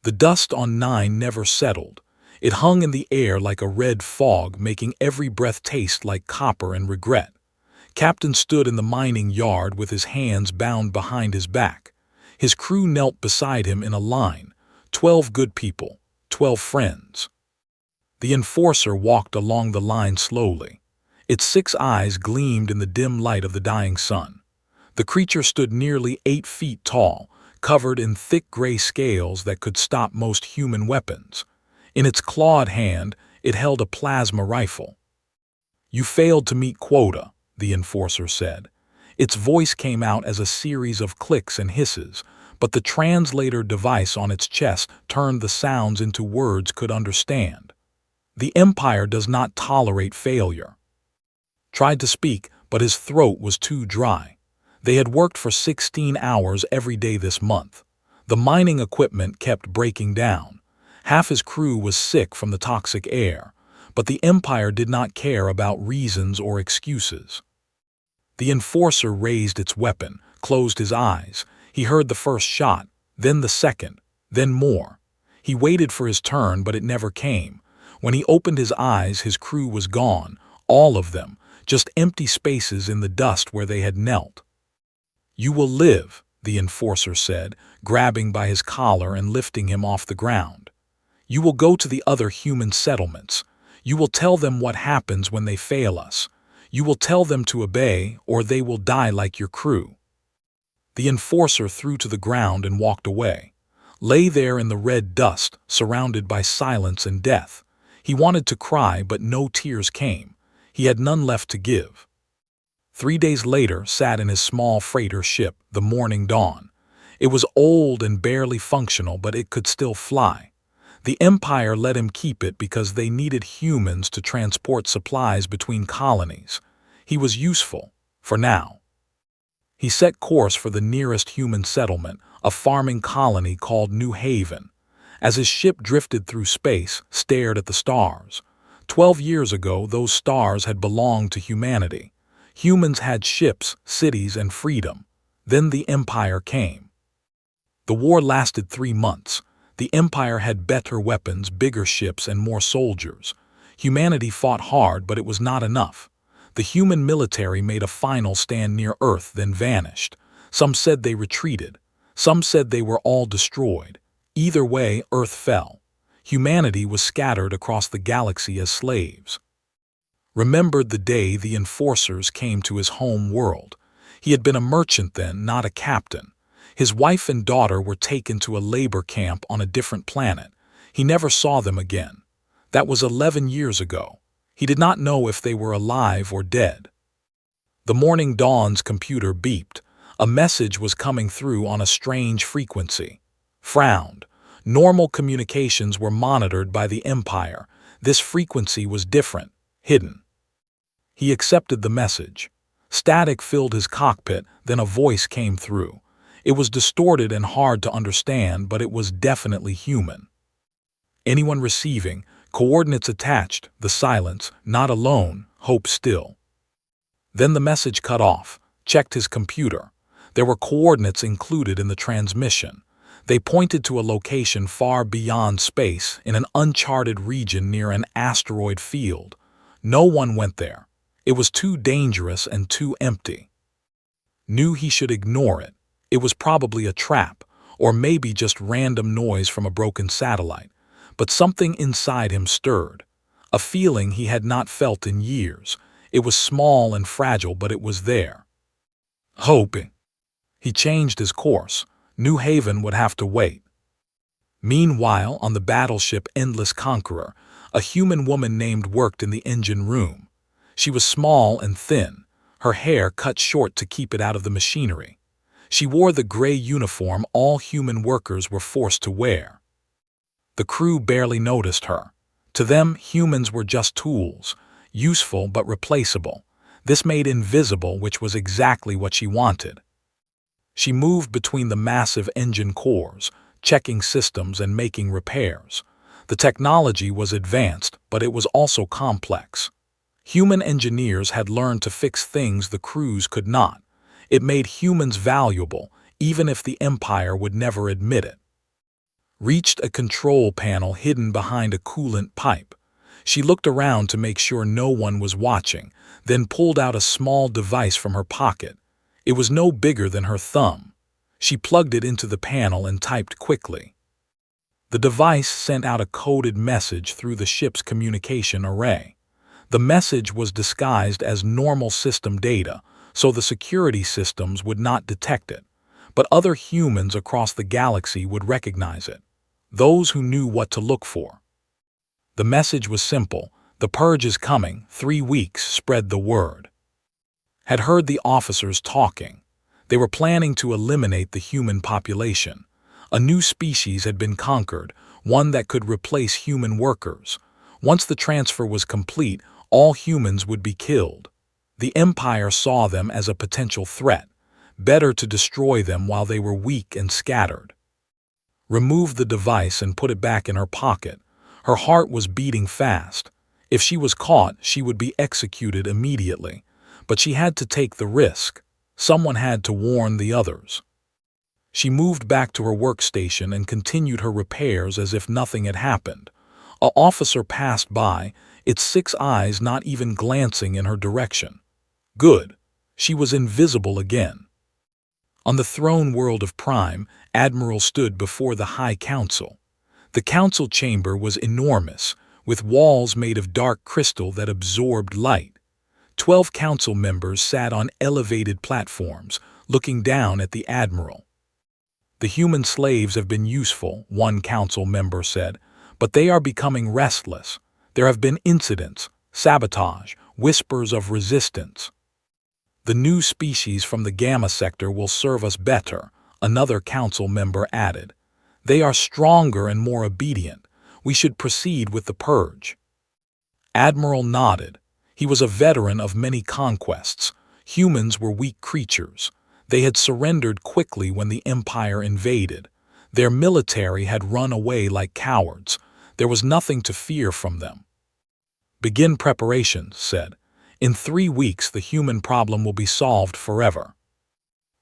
The dust on 9 never settled. It hung in the air like a red fog, making every breath taste like copper and regret. Captain stood in the mining yard with his hands bound behind his back. His crew knelt beside him in a line, 12 good people, 12 friends. The enforcer walked along the line slowly. Its 6 eyes gleamed in the dim light of the dying sun. The creature stood nearly 8 feet tall, covered in thick gray scales that could stop most human weapons. In its clawed hand, it held a plasma rifle. "You failed to meet quota," the enforcer said. Its voice came out as a series of clicks and hisses, but the translator device on its chest turned the sounds into words could understand. "The Empire does not tolerate failure." Tried to speak, but his throat was too dry. They had worked for 16 hours every day this month. The mining equipment kept breaking down. Half his crew was sick from the toxic air, but the Empire did not care about reasons or excuses. The enforcer raised its weapon, closed his eyes. He heard the first shot, then the second, then more. He waited for his turn, but it never came. When he opened his eyes, his crew was gone, all of them, just empty spaces in the dust where they had knelt. "You will live," the enforcer said, grabbing by his collar and lifting him off the ground. "You will go to the other human settlements. You will tell them what happens when they fail us. You will tell them to obey, or they will die like your crew." The enforcer threw to the ground and walked away. Lay there in the red dust, surrounded by silence and death. He wanted to cry, but no tears came. He had none left to give. 3 days later, sat in his small freighter ship, the Morning Dawn. It was old and barely functional, but it could still fly. The Empire let him keep it because they needed humans to transport supplies between colonies. He was useful, for now. He set course for the nearest human settlement, a farming colony called New Haven. As his ship drifted through space, stared at the stars. 12 years ago, those stars had belonged to humanity. Humans had ships, cities, and freedom. Then the Empire came. The war lasted 3 months. The Empire had better weapons, bigger ships, and more soldiers. Humanity fought hard, but it was not enough. The human military made a final stand near Earth, then vanished. Some said they retreated. Some said they were all destroyed. Either way, Earth fell. Humanity was scattered across the galaxy as slaves. Remembered the day the enforcers came to his home world. He had been a merchant then, not a captain. His wife and daughter were taken to a labor camp on a different planet. He never saw them again. That was 11 years ago. He did not know if they were alive or dead. The Morning Dawn's computer beeped. A message was coming through on a strange frequency. Frowned. Normal communications were monitored by the Empire. This frequency was different, hidden. He accepted the message. Static filled his cockpit, then a voice came through. It was distorted and hard to understand, but it was definitely human. "Anyone receiving, coordinates attached," the silence, "not alone, hope still." Then the message cut off. Checked his computer. There were coordinates included in the transmission. They pointed to a location far beyond space, in an uncharted region near an asteroid field. No one went there. It was too dangerous and too empty. Knew he should ignore it. It was probably a trap, or maybe just random noise from a broken satellite. But something inside him stirred. A feeling he had not felt in years. It was small and fragile, but it was there. Hoping. He changed his course. New Haven would have to wait. Meanwhile, on the battleship Endless Conqueror, a human woman named worked in the engine room. She was small and thin, her hair cut short to keep it out of the machinery. She wore the gray uniform all human workers were forced to wear. The crew barely noticed her. To them, humans were just tools, useful but replaceable. This made invisible, which was exactly what she wanted. She moved between the massive engine cores, checking systems and making repairs. The technology was advanced, but it was also complex. Human engineers had learned to fix things the crews could not. It made humans valuable, even if the Empire would never admit it. reached a control panel hidden behind a coolant pipe. She looked around to make sure no one was watching, then pulled out a small device from her pocket. It was no bigger than her thumb. She plugged it into the panel and typed quickly. The device sent out a coded message through the ship's communication array. The message was disguised as normal system data, so the security systems would not detect it, but other humans across the galaxy would recognize it, those who knew what to look for. The message was simple: the purge is coming, 3 weeks, spread the word. Had heard the officers talking. They were planning to eliminate the human population. A new species had been conquered, one that could replace human workers. Once the transfer was complete, all humans would be killed. The Empire saw them as a potential threat. Better to destroy them while they were weak and scattered. Removed the device and put it back in her pocket. Her heart was beating fast. If she was caught, she would be executed immediately. But she had to take the risk. Someone had to warn the others. She moved back to her workstation and continued her repairs as if nothing had happened. An officer passed by, its 6 eyes not even glancing in her direction. Good. She was invisible again. On the throne world of Prime, Admiral stood before the High Council. The council chamber was enormous, with walls made of dark crystal that absorbed light. 12 council members sat on elevated platforms, looking down at the Admiral. "The human slaves have been useful," one council member said, "but they are becoming restless. There have been incidents, sabotage, whispers of resistance." "The new species from the Gamma sector will serve us better," another council member added. "They are stronger and more obedient. We should proceed with the purge." Admiral nodded. He was a veteran of many conquests. Humans were weak creatures. They had surrendered quickly when the Empire invaded. Their military had run away like cowards. There was nothing to fear from them. "Begin preparations," said. "In 3 weeks the human problem will be solved forever."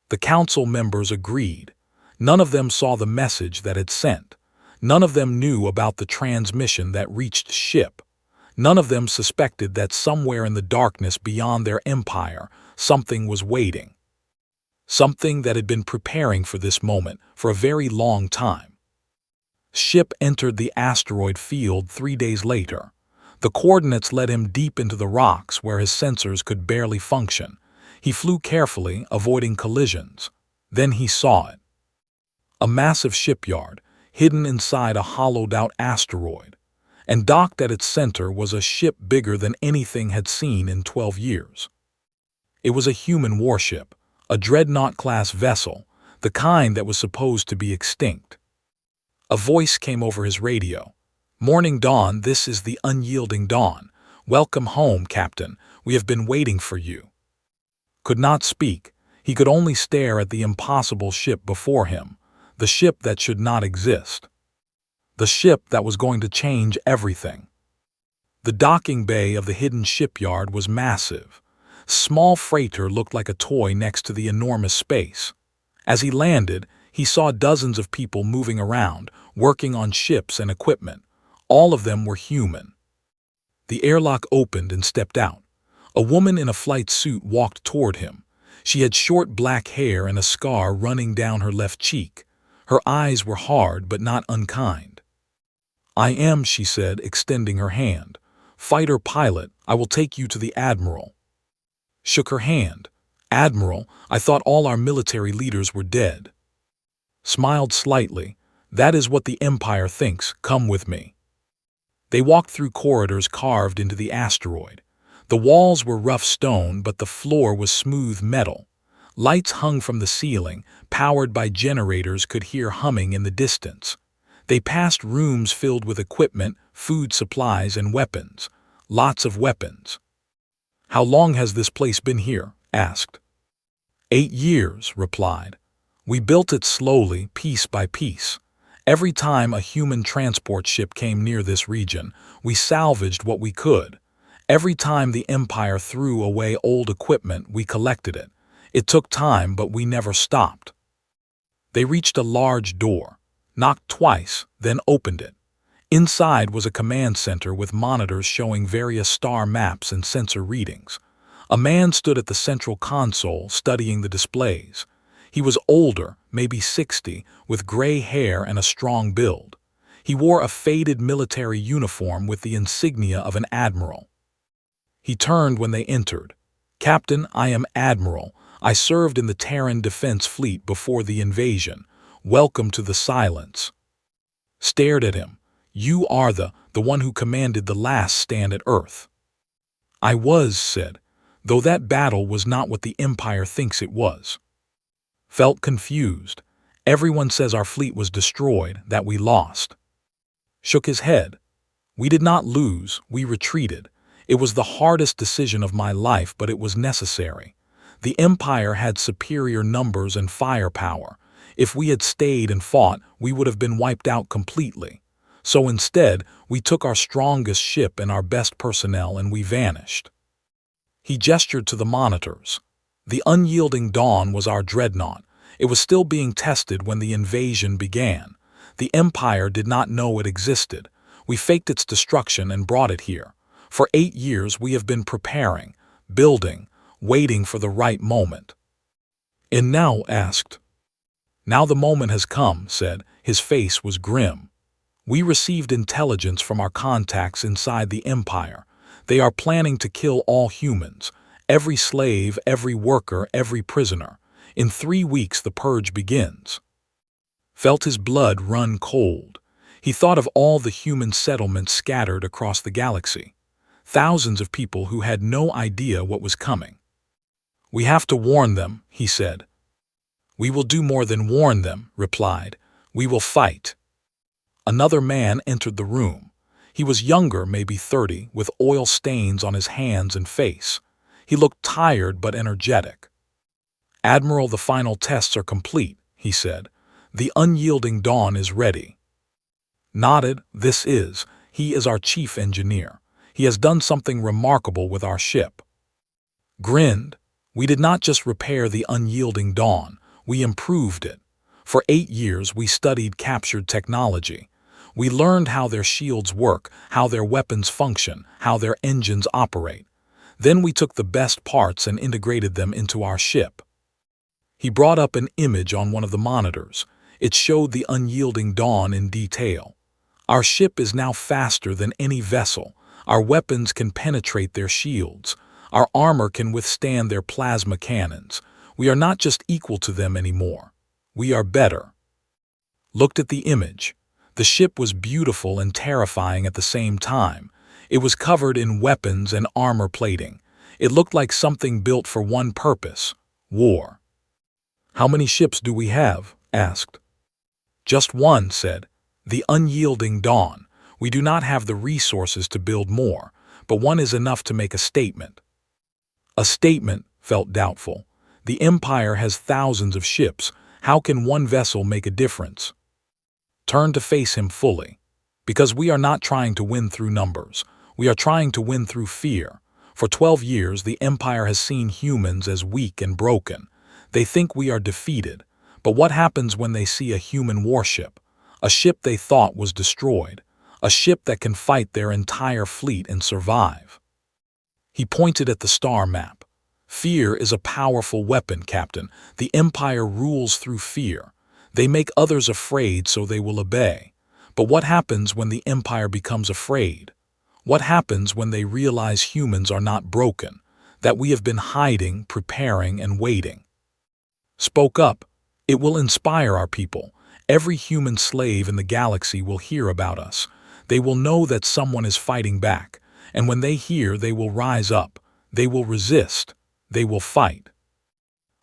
The council members agreed. None of them saw the message that had sent. None of them knew about the transmission that reached ship. None of them suspected that somewhere in the darkness beyond their empire, something was waiting. Something that had been preparing for this moment for a very long time. Ship entered the asteroid field 3 days later. The coordinates led him deep into the rocks where his sensors could barely function. He flew carefully, avoiding collisions. Then he saw it. A massive shipyard, hidden inside a hollowed-out asteroid. And docked at its center was a ship bigger than anything had seen in 12 years. It was a human warship, a dreadnought-class vessel, the kind that was supposed to be extinct. A voice came over his radio. "Morning Dawn, this is the Unyielding Dawn. Welcome home, Captain. We have been waiting for you." Could not speak. He could only stare at the impossible ship before him, the ship that should not exist. The ship that was going to change everything. The docking bay of the hidden shipyard was massive. Small freighter looked like a toy next to the enormous space. As he landed, he saw dozens of people moving around, working on ships and equipment. All of them were human. The airlock opened and stepped out. A woman in a flight suit walked toward him. She had short black hair and a scar running down her left cheek. Her eyes were hard but not unkind. "I am," she said, extending her hand. "Fighter pilot, I will take you to the Admiral." Shook her hand. "Admiral, I thought all our military leaders were dead." Smiled slightly. "That is what the Empire thinks. Come with me." They walked through corridors carved into the asteroid. The walls were rough stone, but the floor was smooth metal. Lights hung from the ceiling, powered by generators could hear humming in the distance. They passed rooms filled with equipment, food supplies, and weapons. Lots of weapons. "How long has this place been here?" asked. 8 years, replied. "We built it slowly, piece by piece. Every time a human transport ship came near this region, we salvaged what we could. Every time the Empire threw away old equipment, we collected it. It took time, but we never stopped." They reached a large door. knocked twice, then opened it. Inside was a command center with monitors showing various star maps and sensor readings. A man stood at the central console studying the displays. He was older, maybe 60, with gray hair and a strong build. He wore a faded military uniform with the insignia of an admiral. He turned when they entered. "Captain, I am Admiral. I served in the Terran Defense Fleet before the invasion. Welcome to the Silence." Stared at him. "You are the one who commanded the last stand at Earth." "I was," said, "though that battle was not what the Empire thinks it was." Felt confused. "Everyone says our fleet was destroyed, that we lost." Shook his head. "We did not lose, we retreated. It was the hardest decision of my life, but it was necessary. The Empire had superior numbers and firepower. If we had stayed and fought, we would have been wiped out completely. So instead, we took our strongest ship and our best personnel and we vanished." He gestured to the monitors. "The unyielding Dawn was our dreadnought. It was still being tested when the invasion began. The Empire did not know it existed. We faked its destruction and brought it here. For 8 years we have been preparing, building, waiting for the right moment." "And now?" asked. "Now the moment has come," said. His face was grim. "We received intelligence from our contacts inside the Empire. They are planning to kill all humans, every slave, every worker, every prisoner. In 3 weeks the purge begins." Felt his blood run cold. He thought of all the human settlements scattered across the galaxy. Thousands of people who had no idea what was coming. "We have to warn them," he said. "We will do more than warn them," replied. "We will fight." Another man entered the room. He was younger, maybe 30, with oil stains on his hands and face. He looked tired but energetic. "Admiral, the final tests are complete," he said. "The unyielding Dawn is ready." Nodded. He is our chief engineer. He has done something remarkable with our ship." Grinned. "We did not just repair the unyielding Dawn, we improved it. For 8 years we studied captured technology. We learned how their shields work, how their weapons function, how their engines operate. Then we took the best parts and integrated them into our ship." He brought up an image on one of the monitors. It showed the unyielding Dawn in detail. "Our ship is now faster than any vessel. Our weapons can penetrate their shields. Our armor can withstand their plasma cannons. We are not just equal to them anymore. We are better." Looked at the image. The ship was beautiful and terrifying at the same time. It was covered in weapons and armor plating. It looked like something built for one purpose: war. "How many ships do we have?" asked. "Just one," said. "The unyielding Dawn. We do not have the resources to build more, but one is enough to make a statement." A statement? Felt doubtful. The Empire has thousands of ships. How can one vessel make a difference? Turned to face him fully. "Because we are not trying to win through numbers. We are trying to win through fear. For 12 years, the Empire has seen humans as weak and broken. They think we are defeated. But what happens when they see a human warship? A ship they thought was destroyed. A ship that can fight their entire fleet and survive." He pointed at the star map. "Fear is a powerful weapon, Captain. The Empire rules through fear. They make others afraid so they will obey. But what happens when the Empire becomes afraid? What happens when they realize humans are not broken, that we have been hiding, preparing, and waiting?" Spoke up. "It will inspire our people. Every human slave in the galaxy will hear about us. They will know that someone is fighting back, and when they hear, they will rise up. They will resist. They will fight."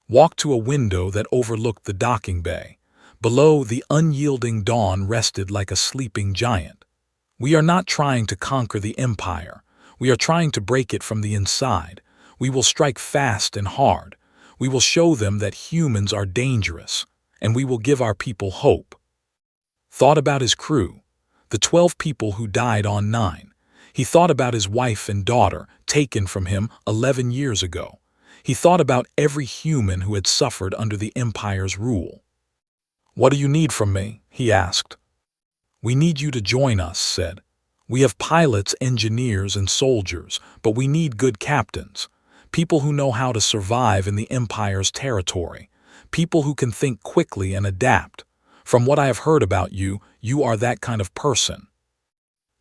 Walked to a window that overlooked the docking bay. Below, the unyielding Dawn rested like a sleeping giant. "We are not trying to conquer the Empire. We are trying to break it from the inside. We will strike fast and hard. We will show them that humans are dangerous, and we will give our people hope." Thought about his crew. The 12 people who died on 9. He thought about his wife and daughter, taken from him 11 years ago. He thought about every human who had suffered under the Empire's rule. "What do you need from me?" he asked. "We need you to join us," said. "We have pilots, engineers, and soldiers, but we need good captains. People who know how to survive in the Empire's territory. People who can think quickly and adapt. From what I have heard about you, you are that kind of person."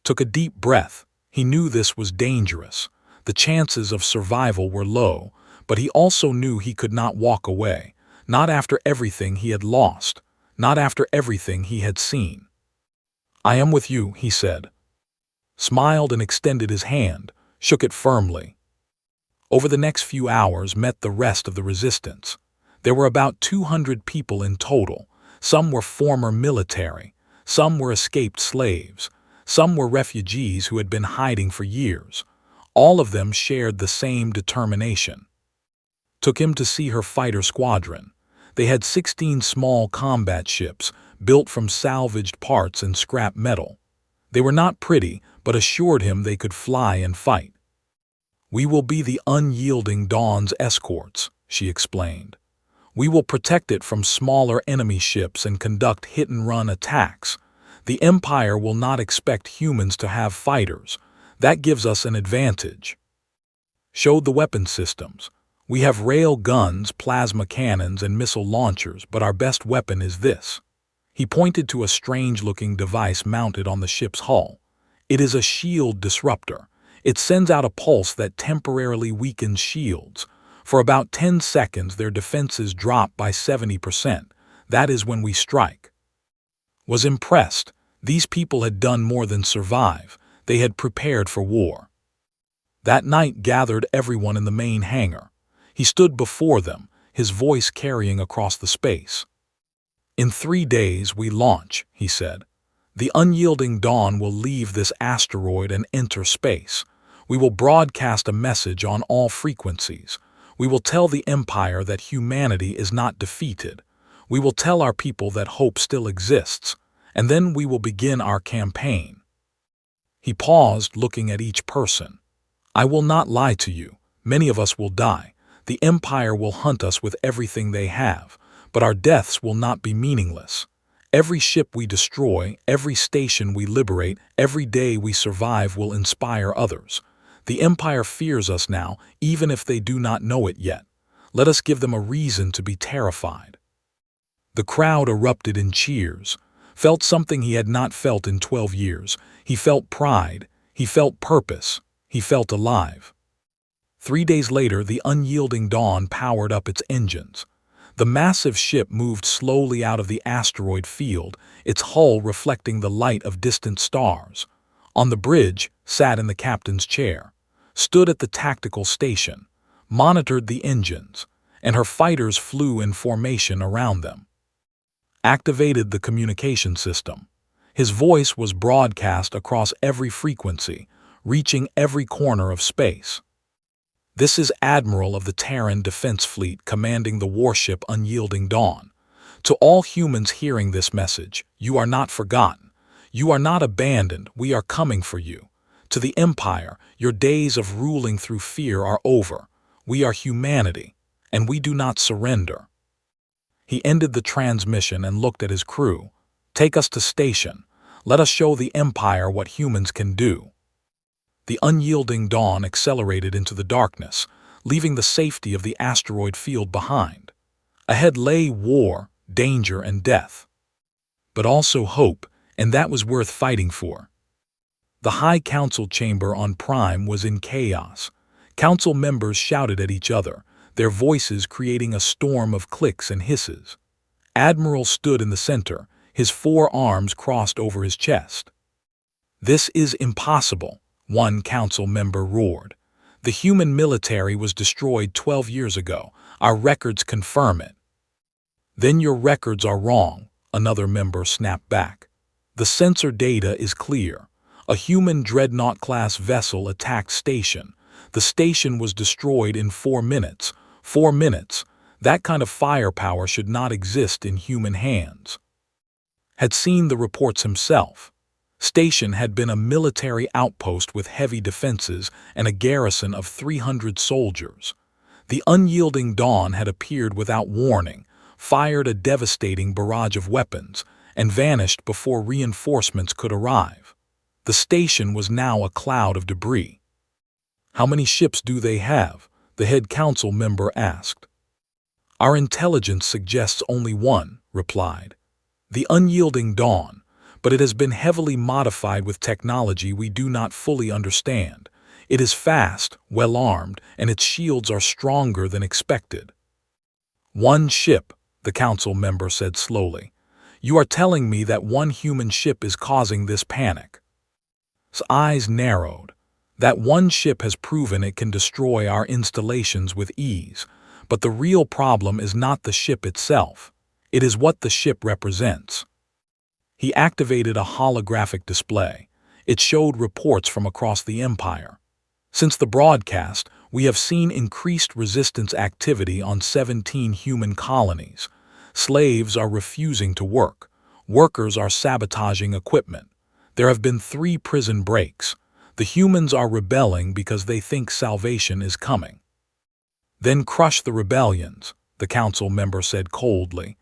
Took a deep breath. He knew this was dangerous. The chances of survival were low, but he also knew he could not walk away. Not after everything he had lost. Not after everything he had seen. "I am with you," he said. Smiled and extended his hand, shook it firmly. Over the next few hours met the rest of the resistance. There were about 200 people in total. Some were former military. Some were escaped slaves. Some were refugees who had been hiding for years. All of them shared the same determination. Took him to see her fighter squadron. They had 16 small combat ships, built from salvaged parts and scrap metal. They were not pretty, but assured him they could fly and fight. "We will be the unyielding Dawn's escorts," she explained. "We will protect it from smaller enemy ships and conduct hit-and-run attacks. The Empire will not expect humans to have fighters. That gives us an advantage." Showed the weapon systems. "We have rail guns, plasma cannons, and missile launchers, but our best weapon is this." He pointed to a strange-looking device mounted on the ship's hull. "It is a shield disruptor. It sends out a pulse that temporarily weakens shields. For about 10 seconds their defenses drop by 70%. That is when we strike." Was impressed. These people had done more than survive. They had prepared for war. That night gathered everyone in the main hangar. He stood before them, his voice carrying across the space. "In 3 days we launch," he said. "The unyielding Dawn will leave this asteroid and enter space. We will broadcast a message on all frequencies. We will tell the Empire that humanity is not defeated. We will tell our people that hope still exists. And then we will begin our campaign." He paused, looking at each person. "I will not lie to you. Many of us will die. The Empire will hunt us with everything they have, but our deaths will not be meaningless. Every ship we destroy, every station we liberate, every day we survive will inspire others. The Empire fears us now, even if they do not know it yet. Let us give them a reason to be terrified." The crowd erupted in cheers. Felt something he had not felt in 12 years. He felt pride. He felt purpose. He felt alive. 3 days later, the unyielding Dawn powered up its engines. The massive ship moved slowly out of the asteroid field, its hull reflecting the light of distant stars. On the bridge, sat in the captain's chair, stood at the tactical station, monitored the engines, and her fighters flew in formation around them. Activated the communication system. His voice was broadcast across every frequency, reaching every corner of space. "This is Admiral of the Terran Defense Fleet commanding the warship Unyielding Dawn. To all humans hearing this message, you are not forgotten. You are not abandoned. We are coming for you. To the Empire, your days of ruling through fear are over. We are humanity, and we do not surrender." He ended the transmission and looked at his crew. "Take us to station. Let us show the Empire what humans can do." The unyielding Dawn accelerated into the darkness, leaving the safety of the asteroid field behind. Ahead lay war, danger, and death. But also hope, and that was worth fighting for. The High Council chamber on Prime was in chaos. Council members shouted at each other, their voices creating a storm of clicks and hisses. Admiral stood in the center, his 4 arms crossed over his chest. "This is impossible," one council member roared. "The human military was destroyed 12 years ago. Our records confirm it." "Then your records are wrong," another member snapped back. "The sensor data is clear. A human dreadnought-class vessel attacked station. The station was destroyed in 4 minutes. 4 minutes. That kind of firepower should not exist in human hands." Had seen the reports himself. Station had been a military outpost with heavy defenses and a garrison of 300 soldiers. The unyielding Dawn had appeared without warning, fired a devastating barrage of weapons, and vanished before reinforcements could arrive. The station was now a cloud of debris. "How many ships do they have?" the head council member asked. "Our intelligence suggests only one," replied. "The Unyielding Dawn, but it has been heavily modified with technology we do not fully understand. It is fast, well-armed, and its shields are stronger than expected." "One ship," the council member said slowly. "You are telling me that one human ship is causing this panic?" His eyes narrowed. "That one ship has proven it can destroy our installations with ease, but the real problem is not the ship itself. It is what the ship represents." He activated a holographic display. It showed reports from across the Empire. "Since the broadcast, we have seen increased resistance activity on 17 human colonies. Slaves are refusing to work. Workers are sabotaging equipment. There have been 3 prison breaks. The humans are rebelling because they think salvation is coming." "Then crush the rebellions," the council member said coldly.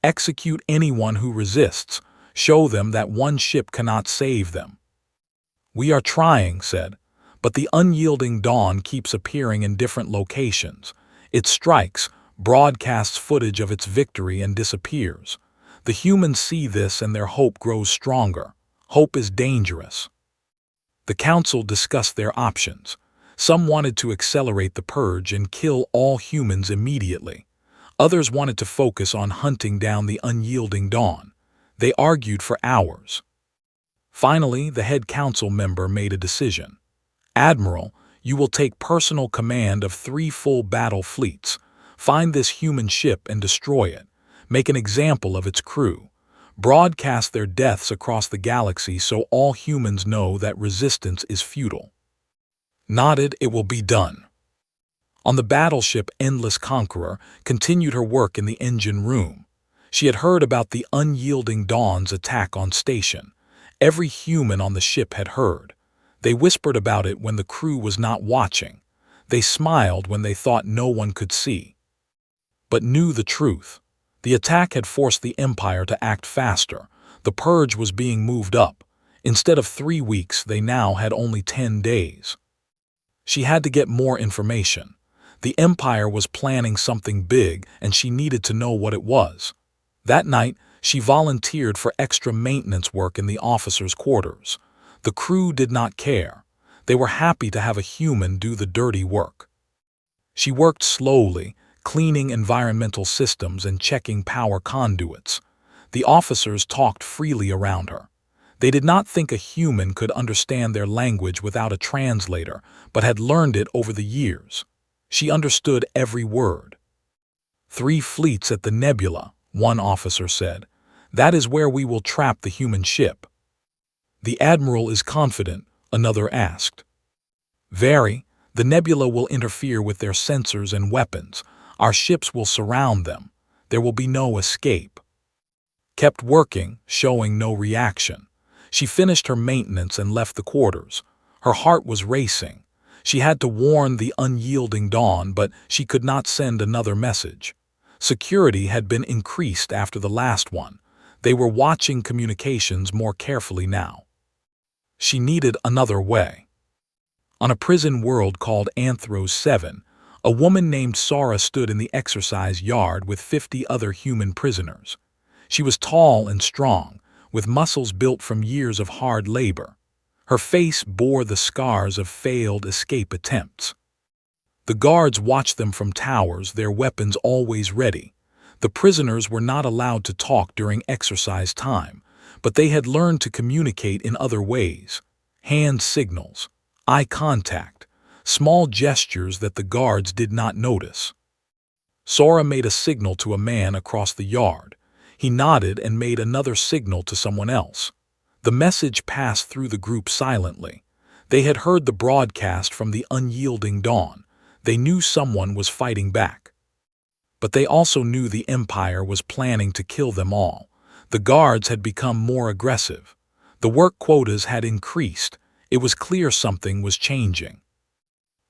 "Execute anyone who resists. Show them that one ship cannot save them." "We are trying," said, "but the Unyielding Dawn keeps appearing in different locations. It strikes, broadcasts footage of its victory, and disappears. The humans see this and their hope grows stronger. Hope is dangerous." The council discussed their options. Some wanted to accelerate the purge and kill all humans immediately. Others wanted to focus on hunting down the Unyielding Dawn. They argued for hours. Finally, the head council member made a decision. "Admiral, you will take personal command of 3 full battle fleets. Find this human ship and destroy it. Make an example of its crew. Broadcast their deaths across the galaxy so all humans know that resistance is futile." Nodded, "It will be done." On the battleship, Endless Conqueror continued her work in the engine room. She had heard about the Unyielding Dawn's attack on station. Every human on the ship had heard. They whispered about it when the crew was not watching. They smiled when they thought no one could see. But knew the truth. The attack had forced the Empire to act faster. The purge was being moved up. Instead of 3 weeks, they now had only 10 days. She had to get more information. The Empire was planning something big, and she needed to know what it was. That night, she volunteered for extra maintenance work in the officers' quarters. The crew did not care. They were happy to have a human do the dirty work. She worked slowly, cleaning environmental systems and checking power conduits. The officers talked freely around her. They did not think a human could understand their language without a translator, but had learned it over the years. She understood every word. "3 fleets at the nebula," one officer said. "That is where we will trap the human ship." "The Admiral is confident," another asked. "Very. The nebula will interfere with their sensors and weapons. Our ships will surround them. There will be no escape." Kept working, showing no reaction. She finished her maintenance and left the quarters. Her heart was racing. She had to warn the Unyielding Dawn, but she could not send another message. Security had been increased after the last one. They were watching communications more carefully now. She needed another way. On a prison world called Anthros 7, a woman named Sora stood in the exercise yard with 50 other human prisoners. She was tall and strong, with muscles built from years of hard labor. Her face bore the scars of failed escape attempts. The guards watched them from towers, their weapons always ready. The prisoners were not allowed to talk during exercise time, but they had learned to communicate in other ways. Hand signals, eye contact, small gestures that the guards did not notice. Sora made a signal to a man across the yard. He nodded and made another signal to someone else. The message passed through the group silently. They had heard the broadcast from the Unyielding Dawn. They knew someone was fighting back. But they also knew the Empire was planning to kill them all. The guards had become more aggressive. The work quotas had increased. It was clear something was changing.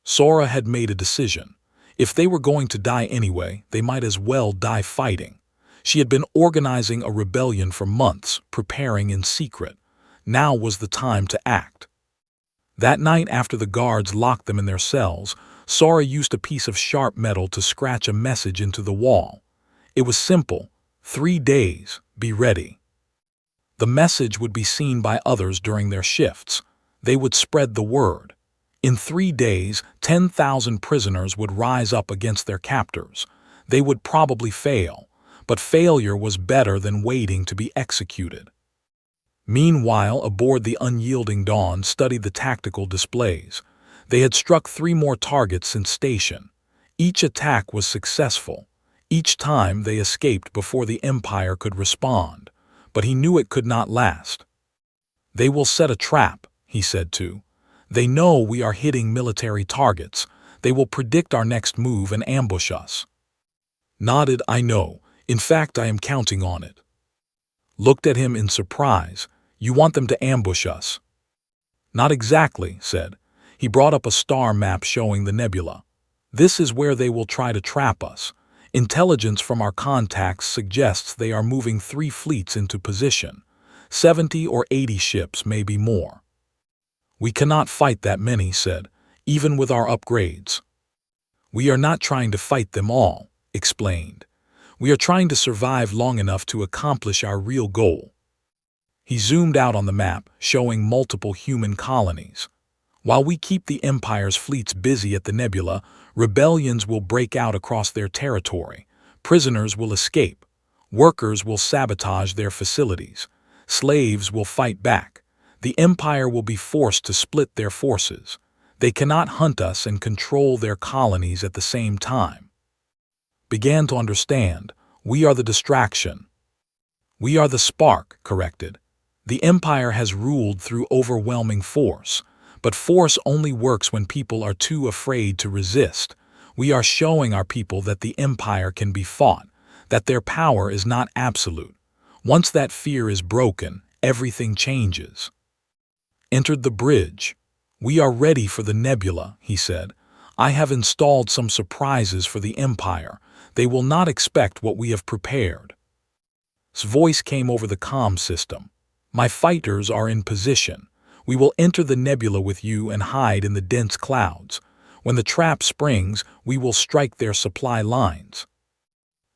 Sora had made a decision. If they were going to die anyway, they might as well die fighting. She had been organizing a rebellion for months, preparing in secret. Now was the time to act. That night, after the guards locked them in their cells, Sora used a piece of sharp metal to scratch a message into the wall. It was simple: 3 days, be ready. The message would be seen by others during their shifts. They would spread the word. In 3 days, 10,000 prisoners would rise up against their captors. They would probably fail, but failure was better than waiting to be executed. Meanwhile, aboard the unyielding Dawn studied the tactical displays. They had struck 3 more targets since station. Each attack was successful. Each time they escaped before the Empire could respond, but he knew it could not last. "They will set a trap," he said too. "They know we are hitting military targets. They will predict our next move and ambush us." Nodded, "I know. In fact, I am counting on it." Looked at him in surprise. "You want them to ambush us?" "Not exactly," said. He brought up a star map showing the nebula. "This is where they will try to trap us. Intelligence from our contacts suggests they are moving 3 fleets into position. 70 or 80 ships, maybe more." "We cannot fight that many," said, "even with our upgrades." "We are not trying to fight them all," explained. "We are trying to survive long enough to accomplish our real goal." He zoomed out on the map, showing multiple human colonies. "While we keep the Empire's fleets busy at the nebula, rebellions will break out across their territory. Prisoners will escape. Workers will sabotage their facilities. Slaves will fight back. The Empire will be forced to split their forces. They cannot hunt us and control their colonies at the same time." Began to understand. "We are the distraction." "We are the spark," corrected. "The Empire has ruled through overwhelming force, but force only works when people are too afraid to resist. We are showing our people that the Empire can be fought, that their power is not absolute. Once that fear is broken, everything changes." Entered the bridge. "We are ready for the nebula," he said. "I have installed some surprises for the Empire. They will not expect what we have prepared." His voice came over the comm system. "My fighters are in position. We will enter the nebula with you and hide in the dense clouds. When the trap springs, we will strike their supply lines."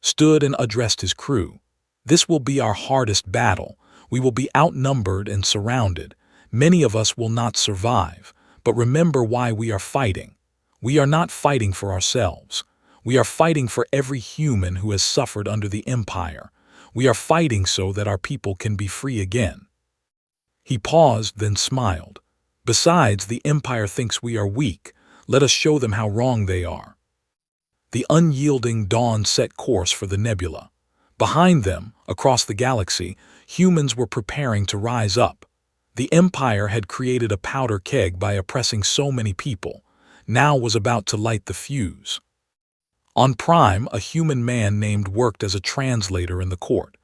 Stood and addressed his crew. "This will be our hardest battle. We will be outnumbered and surrounded. Many of us will not survive, but remember why we are fighting. We are not fighting for ourselves. We are fighting for every human who has suffered under the Empire. We are fighting so that our people can be free again." He paused, then smiled. "Besides, the Empire thinks we are weak. Let us show them how wrong they are." The unyielding Dawn set course for the nebula. Behind them, across the galaxy, humans were preparing to rise up. The Empire had created a powder keg by oppressing so many people. Now was about to light the fuse. On Prime, a human man named worked as a translator in the court.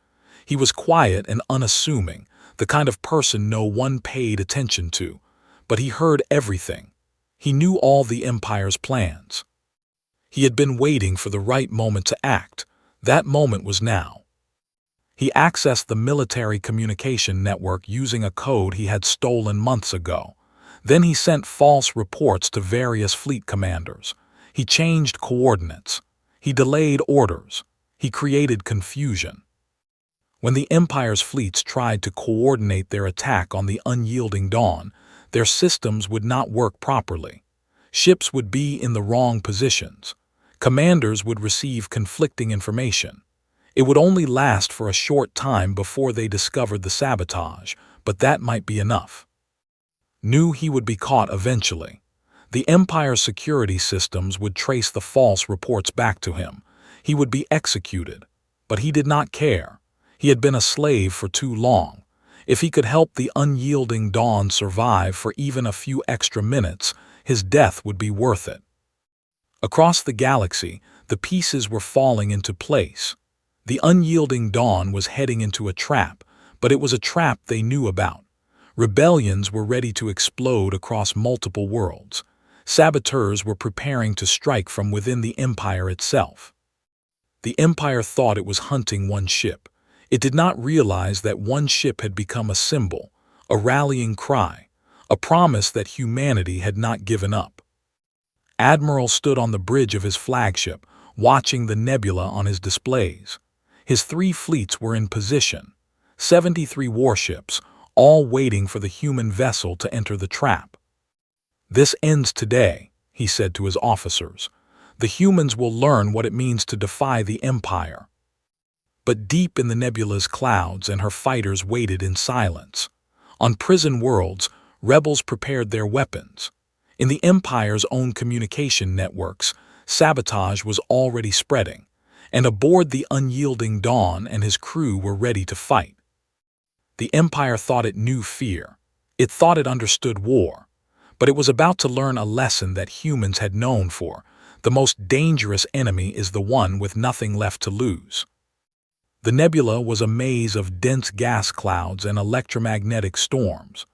He was quiet and unassuming, the kind of person no one paid attention to, but he heard everything. He knew all the Empire's plans. He had been waiting for the right moment to act. That moment was now. He accessed the military communication network using a code he had stolen months ago. Then he sent false reports to various fleet commanders. He changed coordinates. He delayed orders. He created confusion. When the Empire's fleets tried to coordinate their attack on the unyielding Dawn, their systems would not work properly. Ships would be in the wrong positions. Commanders would receive conflicting information. It would only last for a short time before they discovered the sabotage, but that might be enough. Knew he would be caught eventually. The Empire's security systems would trace the false reports back to him. He would be executed. But he did not care. He had been a slave for too long. If he could help the unyielding Dawn survive for even a few extra minutes, his death would be worth it. Across the galaxy, the pieces were falling into place. The unyielding Dawn was heading into a trap, but it was a trap they knew about. Rebellions were ready to explode across multiple worlds. Saboteurs were preparing to strike from within the Empire itself. The Empire thought it was hunting one ship. It did not realize that one ship had become a symbol, a rallying cry, a promise that humanity had not given up. Admiral stood on the bridge of his flagship, watching the nebula on his displays. His 3 fleets were in position, 73 warships, all waiting for the human vessel to enter the trap. "This ends today," he said to his officers. "The humans will learn what it means to defy the Empire." But deep in the nebula's clouds and her fighters waited in silence. On prison worlds, rebels prepared their weapons. In the Empire's own communication networks, sabotage was already spreading, and aboard the unyielding Dawn and his crew were ready to fight. The Empire thought it knew fear. It thought it understood war. But it was about to learn a lesson that humans had known for. The most dangerous enemy is the one with nothing left to lose. The nebula was a maze of dense gas clouds and electromagnetic storms.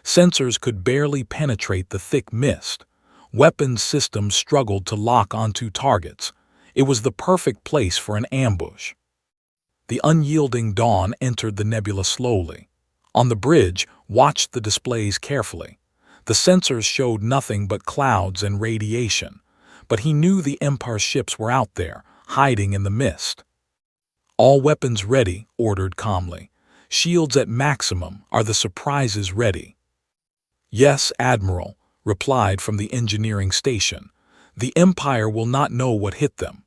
Sensors could barely penetrate the thick mist. Weapons systems struggled to lock onto targets. It was the perfect place for an ambush. The unyielding Dawn entered the nebula slowly. On the bridge, watched the displays carefully. The sensors showed nothing but clouds and radiation, but he knew the Empire's ships were out there, hiding in the mist. "All weapons ready," ordered calmly. "Shields at maximum. Are the surprises ready?" "Yes, Admiral," replied from the engineering station. "The Empire will not know what hit them."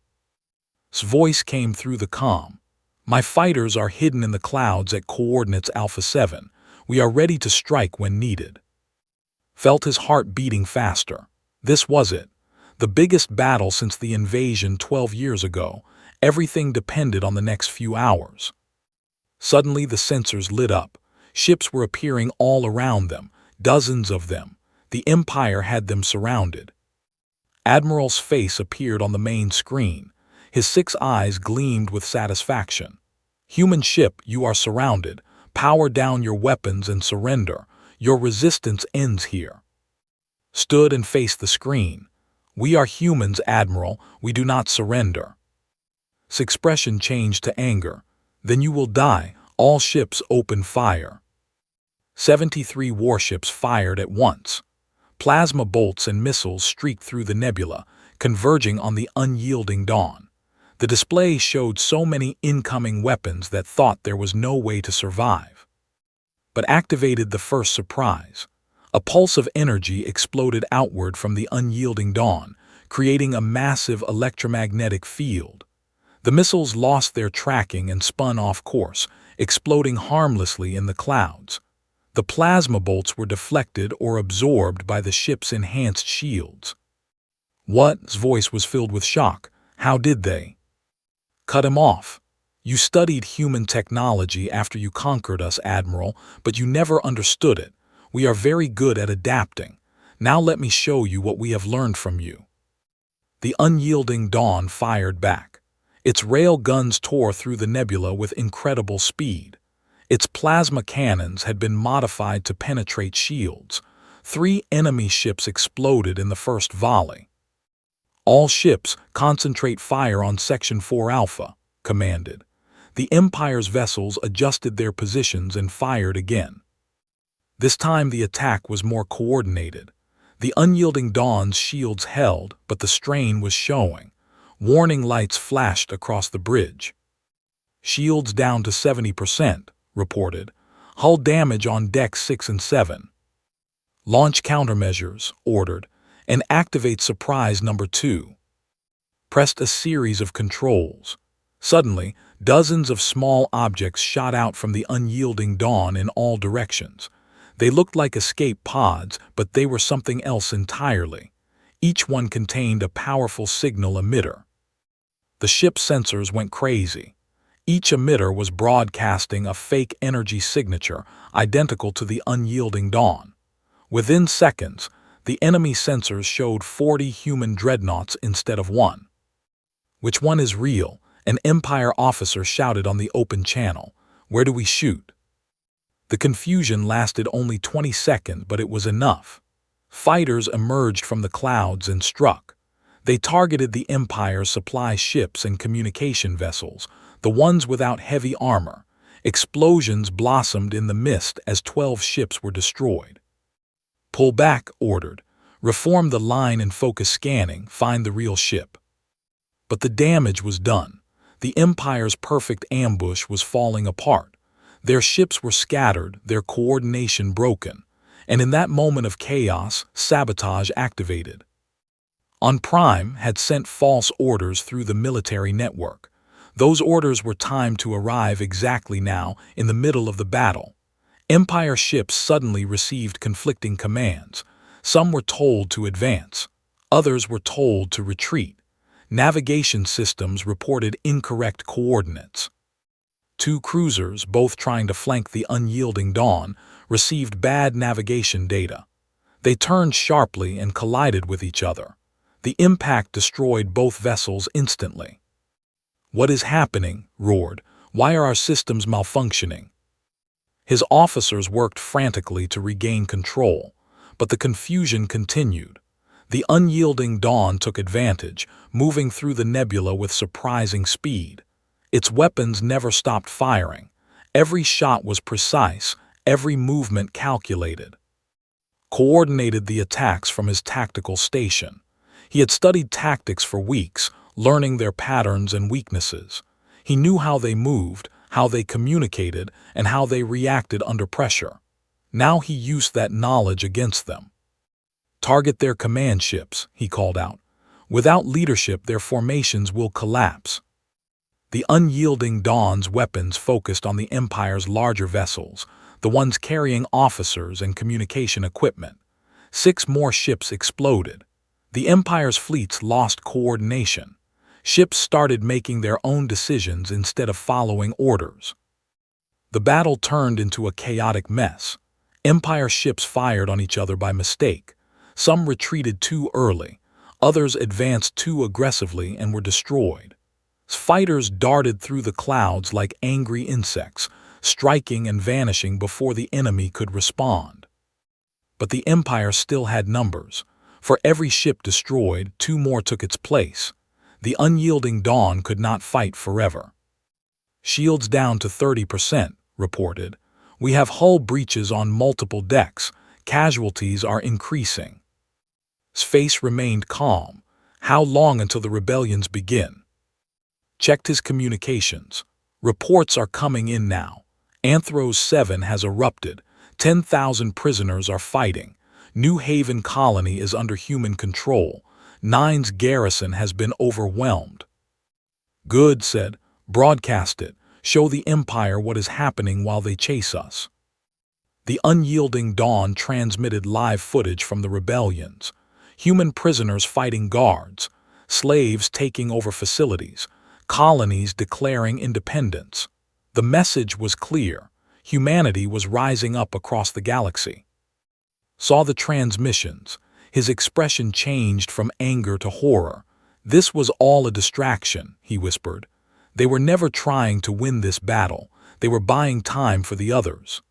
His voice came through the comm. "My fighters are hidden in the clouds at coordinates Alpha 7. We are ready to strike when needed." Felt his heart beating faster. This was it. The biggest battle since the invasion 12 years ago. Everything depended on the next few hours. Suddenly the sensors lit up. Ships were appearing all around them, dozens of them. The Empire had them surrounded. Admiral's face appeared on the main screen. His 6 eyes gleamed with satisfaction. "Human ship, you are surrounded. Power down your weapons and surrender. Your resistance ends here." Stood and faced the screen. "We are humans, Admiral. We do not surrender." His expression changed to anger. "Then you will die." All ships opened fire. 73 warships fired at once. Plasma bolts and missiles streaked through the nebula, converging on the unyielding Dawn. The display showed so many incoming weapons that thought there was no way to survive. But activated the first surprise. A pulse of energy exploded outward from the unyielding Dawn, creating a massive electromagnetic field. The missiles lost their tracking and spun off course, exploding harmlessly in the clouds. The plasma bolts were deflected or absorbed by the ship's enhanced shields. "What?" His voice was filled with shock. "How did they?" "Cut him off. You studied human technology after you conquered us, Admiral, but you never understood it. We are very good at adapting. Now let me show you what we have learned from you." The unyielding Dawn fired back. Its rail guns tore through the nebula with incredible speed. Its plasma cannons had been modified to penetrate shields. 3 enemy ships exploded in the first volley. "All ships, concentrate fire on Section 4 Alpha," commanded. The Empire's vessels adjusted their positions and fired again. This time the attack was more coordinated. The unyielding Dawn's shields held, but the strain was showing. Warning lights flashed across the bridge. "Shields down to 70%, reported. "Hull damage on decks 6 and 7. "Launch countermeasures," ordered, "and activate surprise number 2. Pressed a series of controls. Suddenly, dozens of small objects shot out from the unyielding Dawn in all directions. They looked like escape pods, but they were something else entirely. Each one contained a powerful signal emitter. The ship's sensors went crazy. Each emitter was broadcasting a fake energy signature identical to the unyielding Dawn. Within seconds, the enemy sensors showed 40 human dreadnoughts instead of 1. "Which one is real?" An Empire officer shouted on the open channel. "Where do we shoot?" The confusion lasted only 20 seconds, but it was enough. Fighters emerged from the clouds and struck. They targeted the Empire's supply ships and communication vessels, the ones without heavy armor. Explosions blossomed in the mist as 12 ships were destroyed. "Pull back," ordered. "Reform the line and focus scanning, find the real ship." But the damage was done. The Empire's perfect ambush was falling apart. Their ships were scattered, their coordination broken. And in that moment of chaos, sabotage activated. On Prime had sent false orders through the military network. Those orders were timed to arrive exactly now, in the middle of the battle. Empire ships suddenly received conflicting commands. Some were told to advance. Others were told to retreat. Navigation systems reported incorrect coordinates. Two cruisers, both trying to flank the unyielding Dawn, received bad navigation data. They turned sharply and collided with each other. The impact destroyed both vessels instantly. "What is happening?" roared. "Why are our systems malfunctioning?" His officers worked frantically to regain control, but the confusion continued. The unyielding Dawn took advantage, moving through the nebula with surprising speed. Its weapons never stopped firing. Every shot was precise, every movement calculated. Coordinated the attacks from his tactical station. He had studied tactics for weeks, learning their patterns and weaknesses. He knew how they moved, how they communicated, and how they reacted under pressure. Now he used that knowledge against them. "Target their command ships," he called out. "Without leadership, their formations will collapse." The unyielding Dawn's weapons focused on the Empire's larger vessels, the ones carrying officers and communication equipment. 6 more ships exploded. The Empire's fleets lost coordination. Ships started making their own decisions instead of following orders. The battle turned into a chaotic mess. Empire ships fired on each other by mistake. Some retreated too early. Others advanced too aggressively and were destroyed. Fighters darted through the clouds like angry insects, striking and vanishing before the enemy could respond. But the Empire still had numbers. For every ship destroyed, 2 more took its place. The unyielding Dawn could not fight forever. "Shields down to 30%, reported. "We have hull breaches on multiple decks. Casualties are increasing." His face remained calm. "How long until the rebellions begin?" Checked his communications. "Reports are coming in now. Anthros 7 has erupted. 10,000 prisoners are fighting. New Haven colony is under human control. 9's garrison has been overwhelmed." "Good," said. "Broadcast it. Show the Empire what is happening while they chase us." The unyielding Dawn transmitted live footage from the rebellions. Human prisoners fighting guards, slaves taking over facilities, colonies declaring independence. The message was clear. Humanity was rising up across the galaxy. Saw the transmissions. His expression changed from anger to horror. "This was all a distraction," he whispered. "They were never trying to win this battle. They were buying time for the others."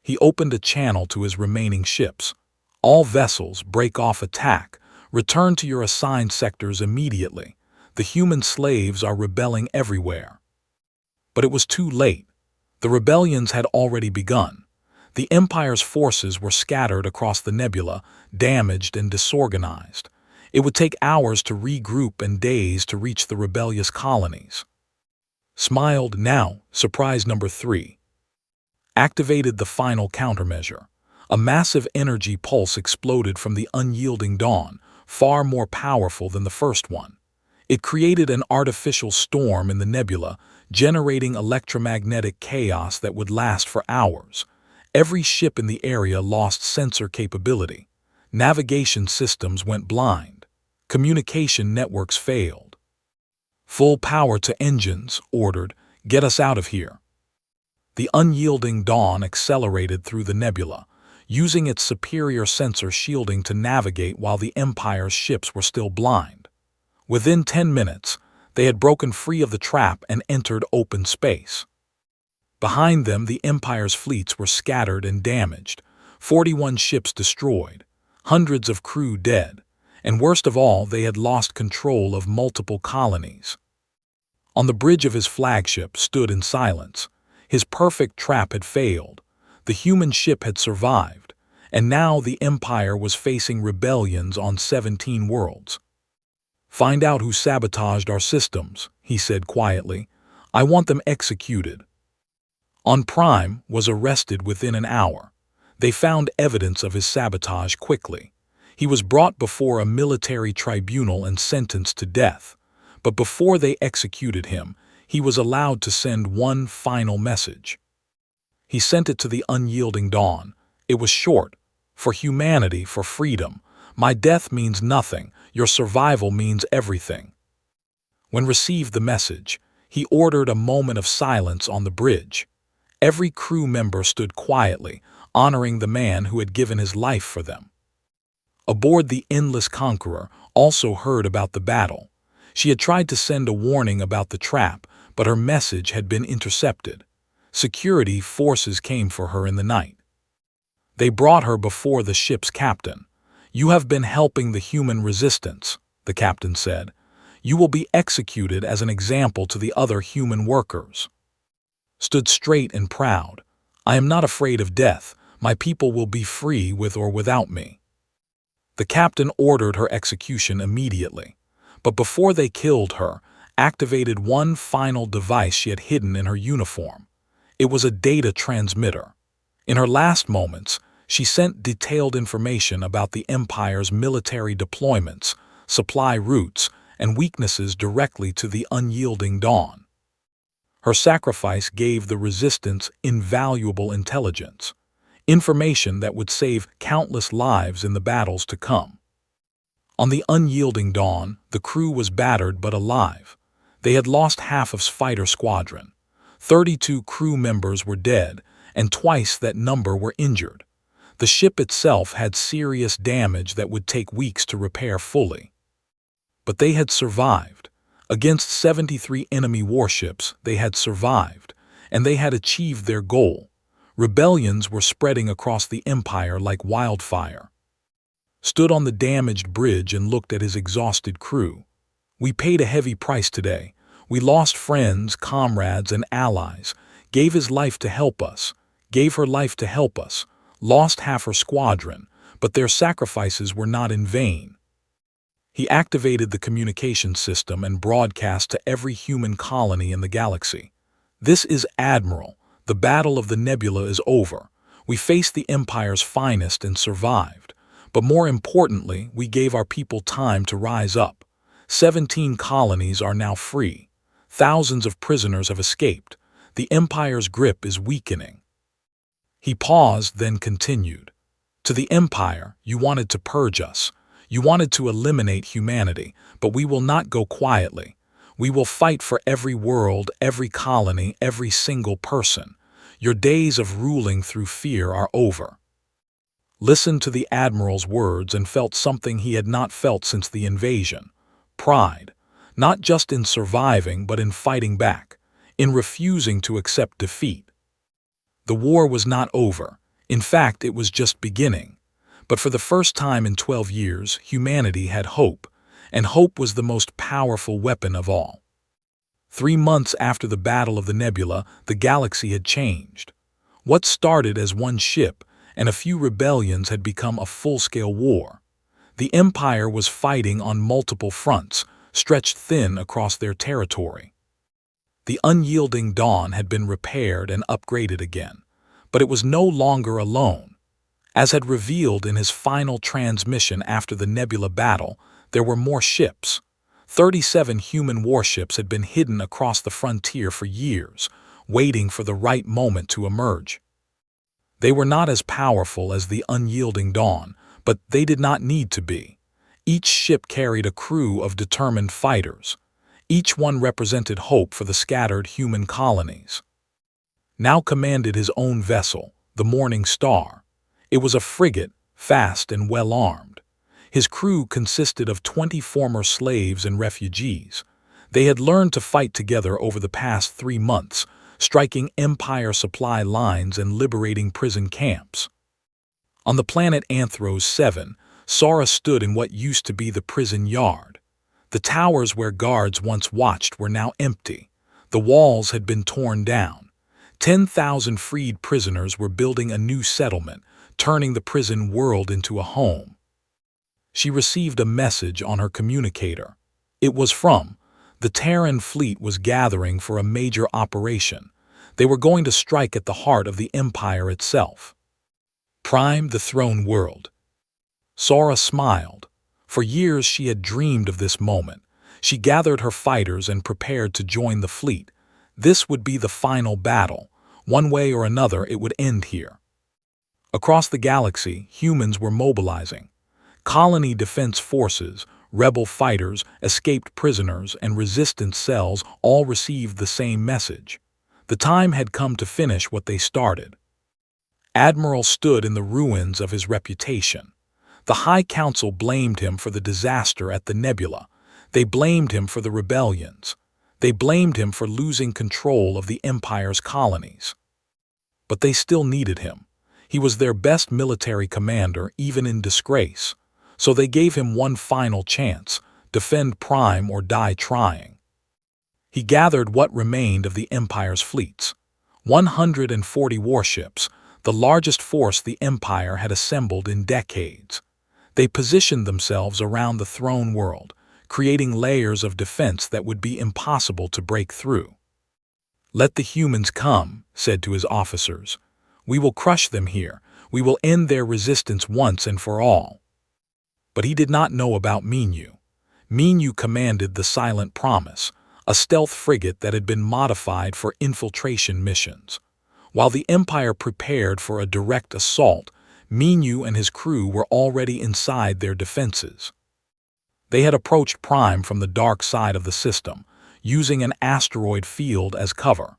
He opened a channel to his remaining ships. "All vessels, break off attack. Return to your assigned sectors immediately. The human slaves are rebelling everywhere." But it was too late. The rebellions had already begun. The Empire's forces were scattered across the nebula, damaged and disorganized. It would take hours to regroup and days to reach the rebellious colonies. Smiled now, surprise number 3. Activated the final countermeasure. A massive energy pulse exploded from the unyielding Dawn, far more powerful than the first one. It created an artificial storm in the nebula, generating electromagnetic chaos that would last for hours. Every ship in the area lost sensor capability. Navigation systems went blind. Communication networks failed. "Full power to engines," ordered. "Get us out of here." The unyielding Dawn accelerated through the nebula, using its superior sensor shielding to navigate while the Empire's ships were still blind. Within 10 minutes, they had broken free of the trap and entered open space. Behind them, the Empire's fleets were scattered and damaged, 41 ships destroyed, hundreds of crew dead. And worst of all, they had lost control of multiple colonies. On the bridge of his flagship stood in silence. His perfect trap had failed. The human ship had survived, and now the Empire was facing rebellions on 17 worlds. "Find out who sabotaged our systems," he said quietly. "I want them executed." On Prime was arrested within an hour. They found evidence of his sabotage quickly. He was brought before a military tribunal and sentenced to death. But before they executed him, he was allowed to send one final message. He sent it to the unyielding dawn. It was short. "For humanity, for freedom. My death means nothing. Your survival means everything." When received the message, he ordered a moment of silence on the bridge. Every crew member stood quietly, honoring the man who had given his life for them. Aboard the Endless Conqueror also heard about the battle. She had tried to send a warning about the trap, but her message had been intercepted. Security forces came for her in the night. They brought her before the ship's captain. "You have been helping the human resistance," the captain said. "You will be executed as an example to the other human workers." Stood straight and proud. "I am not afraid of death. My people will be free with or without me." The captain ordered her execution immediately. But before they killed her, activated one final device she had hidden in her uniform. It was a data transmitter. In her last moments, she sent detailed information about the Empire's military deployments, supply routes, and weaknesses directly to the unyielding Dawn. Her sacrifice gave the Resistance invaluable intelligence, information that would save countless lives in the battles to come. On the unyielding Dawn, the crew was battered but alive. They had lost half of fighter squadron. 32 crew members were dead, and twice that number were injured. The ship itself had serious damage that would take weeks to repair fully. But they had survived. Against 73 enemy warships, they had survived, and they had achieved their goal. Rebellions were spreading across the Empire like wildfire. Stood on the damaged bridge and looked at his exhausted crew. "We paid a heavy price today. We lost friends, comrades, and allies. Gave his life to help us. Gave her life to help us. Lost half her squadron, but their sacrifices were not in vain." He activated the communication system and broadcast to every human colony in the galaxy. "This is Admiral. The Battle of the Nebula is over. We faced the Empire's finest and survived. But more importantly, we gave our people time to rise up. 17 colonies are now free. Thousands of prisoners have escaped. The Empire's grip is weakening." He paused, then continued. "To the Empire, you wanted to purge us. You wanted to eliminate humanity, but we will not go quietly. We will fight for every world, every colony, every single person. Your days of ruling through fear are over." Listened to the Admiral's words and felt something he had not felt since the invasion. Pride, not just in surviving but in fighting back, in refusing to accept defeat. The war was not over. In fact, it was just beginning. But for the first time in 12 years, humanity had hope, and hope was the most powerful weapon of all. 3 months after the Battle of the Nebula, the galaxy had changed. What started as one ship and a few rebellions had become a full-scale war. The Empire was fighting on multiple fronts, stretched thin across their territory. The unyielding Dawn had been repaired and upgraded again, but it was no longer alone. As had revealed in his final transmission after the Nebula battle, there were more ships. 37 human warships had been hidden across the frontier for years, waiting for the right moment to emerge. They were not as powerful as the unyielding Dawn, but they did not need to be. Each ship carried a crew of determined fighters. Each one represented hope for the scattered human colonies. Now commanded his own vessel, the Morning Star. It was a frigate, fast and well-armed. His crew consisted of 20 former slaves and refugees. They had learned to fight together over the past 3 months, striking Empire supply lines and liberating prison camps. On the planet Anthros 7, Sora stood in what used to be the prison yard. The towers where guards once watched were now empty. The walls had been torn down. 10,000 freed prisoners were building a new settlement, turning the prison world into a home. She received a message on her communicator. It was from the Terran fleet was gathering for a major operation. They were going to strike at the heart of the Empire itself. Prime the throne world. Sora smiled. For years she had dreamed of this moment. She gathered her fighters and prepared to join the fleet. This would be the final battle. One way or another, it would end here. Across the galaxy, humans were mobilizing. Colony defense forces, rebel fighters, escaped prisoners, and resistance cells all received the same message. The time had come to finish what they started. Admiral stood in the ruins of his reputation. The High Council blamed him for the disaster at the nebula. They blamed him for the rebellions. They blamed him for losing control of the Empire's colonies. But they still needed him. He was their best military commander, even in disgrace. So they gave him one final chance: defend Prime or die trying. He gathered what remained of the Empire's fleets. 140 warships, the largest force the Empire had assembled in decades. They positioned themselves around the throne world, creating layers of defense that would be impossible to break through. "Let the humans come," said to his officers. "We will crush them here. We will end their resistance once and for all." But he did not know about Minyu. Minyu commanded the Silent Promise, a stealth frigate that had been modified for infiltration missions. While the Empire prepared for a direct assault, Minyu and his crew were already inside their defenses. They had approached Prime from the dark side of the system, using an asteroid field as cover.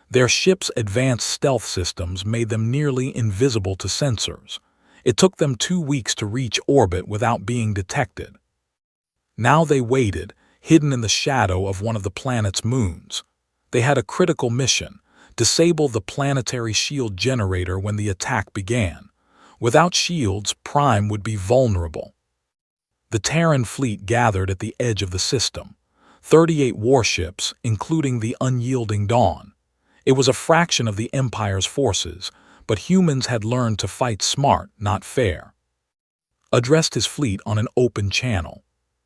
Their ship's advanced stealth systems made them nearly invisible to sensors. It took them 2 weeks to reach orbit without being detected. Now they waited, hidden in the shadow of one of the planet's moons. They had a critical mission: disable the planetary shield generator when the attack began. Without shields, Prime would be vulnerable. The Terran fleet gathered at the edge of the system. 38 warships, including the unyielding Dawn. It was a fraction of the Empire's forces, but humans had learned to fight smart, not fair. Addressed his fleet on an open channel.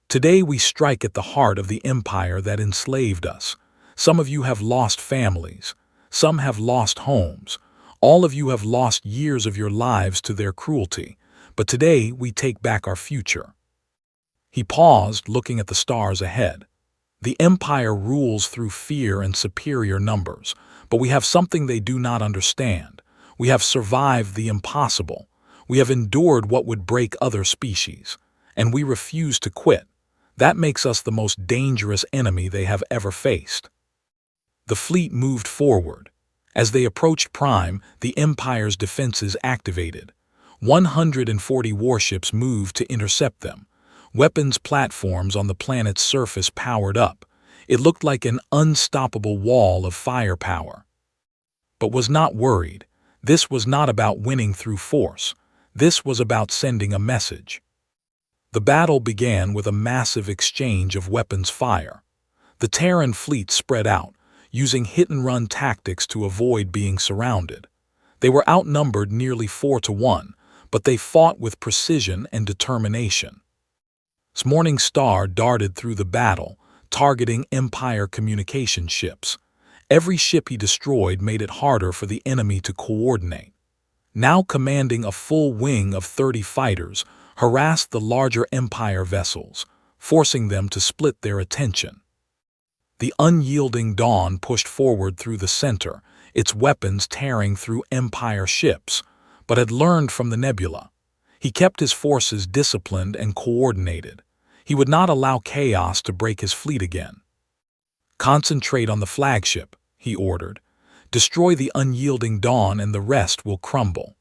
"Today we strike at the heart of the Empire that enslaved us. Some of you have lost families. Some have lost homes. All of you have lost years of your lives to their cruelty. But today we take back our future." He paused, looking at the stars ahead. "The Empire rules through fear and superior numbers, but we have something they do not understand. We have survived the impossible. We have endured what would break other species. And we refuse to quit. That makes us the most dangerous enemy they have ever faced." The fleet moved forward. As they approached Prime, the Empire's defenses activated. 140 warships moved to intercept them. Weapons platforms on the planet's surface powered up. It looked like an unstoppable wall of firepower. But was not worried. This was not about winning through force. This was about sending a message. The battle began with a massive exchange of weapons fire. The Terran fleet spread out, using hit-and-run tactics to avoid being surrounded. They were outnumbered nearly 4-1, but they fought with precision and determination. Morning Star darted through the battle, targeting Empire communication ships. Every ship he destroyed made it harder for the enemy to coordinate. Now commanding a full wing of 30 fighters, harassed the larger Empire vessels, forcing them to split their attention. The unyielding Dawn pushed forward through the center, its weapons tearing through Empire ships, but had learned from the nebula. He kept his forces disciplined and coordinated. He would not allow chaos to break his fleet again. "Concentrate on the flagship," he ordered. "Destroy the unyielding Dawn and the rest will crumble."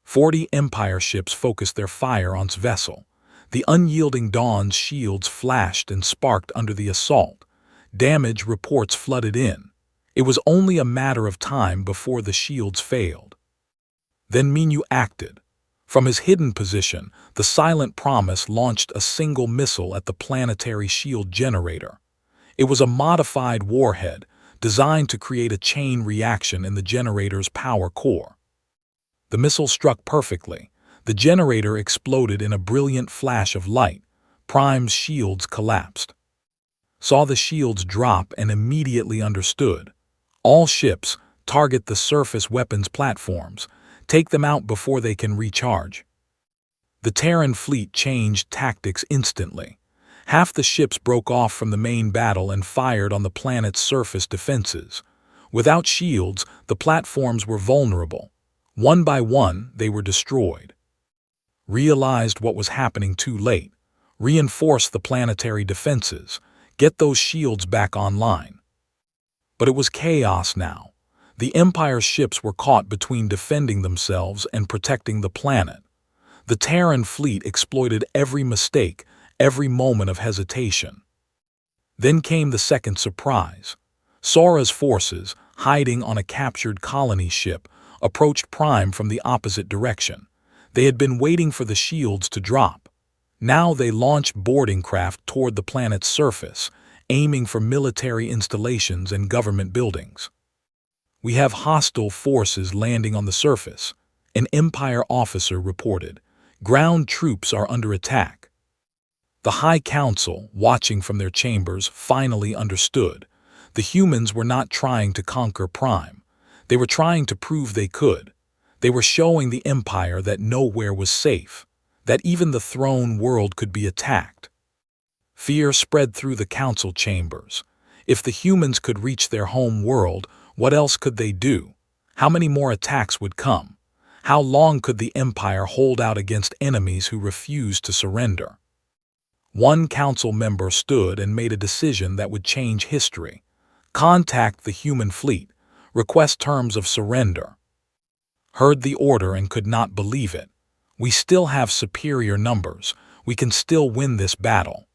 40 Empire ships focused their fire on his vessel. The unyielding Dawn's shields flashed and sparked under the assault. Damage reports flooded in. It was only a matter of time before the shields failed. Then Minyu acted. From his hidden position, the Silent Promise launched a single missile at the planetary shield generator. It was a modified warhead designed to create a chain reaction in the generator's power core. The missile struck perfectly. The generator exploded in a brilliant flash of light. Prime's shields collapsed. Saw the shields drop and immediately understood. All ships target the surface weapons platforms. Take them out before they can recharge. The Terran fleet changed tactics instantly. Half the ships broke off from the main battle and fired on the planet's surface defenses. Without shields, the platforms were vulnerable. One by one, they were destroyed. Realized what was happening too late. Reinforce the planetary defenses. Get those shields back online. But it was chaos now. The Empire's ships were caught between defending themselves and protecting the planet. The Terran fleet exploited every mistake, every moment of hesitation. Then came the second surprise. Sora's forces, hiding on a captured colony ship, approached Prime from the opposite direction. They had been waiting for the shields to drop. Now they launched boarding craft toward the planet's surface, aiming for military installations and government buildings. "We have hostile forces landing on the surface," an Empire officer reported. "Ground troops are under attack." The High Council, watching from their chambers, finally understood. The humans were not trying to conquer Prime. They were trying to prove they could. They were showing the Empire that nowhere was safe, that even the throne world could be attacked. Fear spread through the council chambers. If the humans could reach their home world, what else could they do? How many more attacks would come? How long could the Empire hold out against enemies who refused to surrender? One council member stood and made a decision that would change history. Contact the human fleet. Request terms of surrender. Heard the order and could not believe it. We still have superior numbers. We can still win this battle.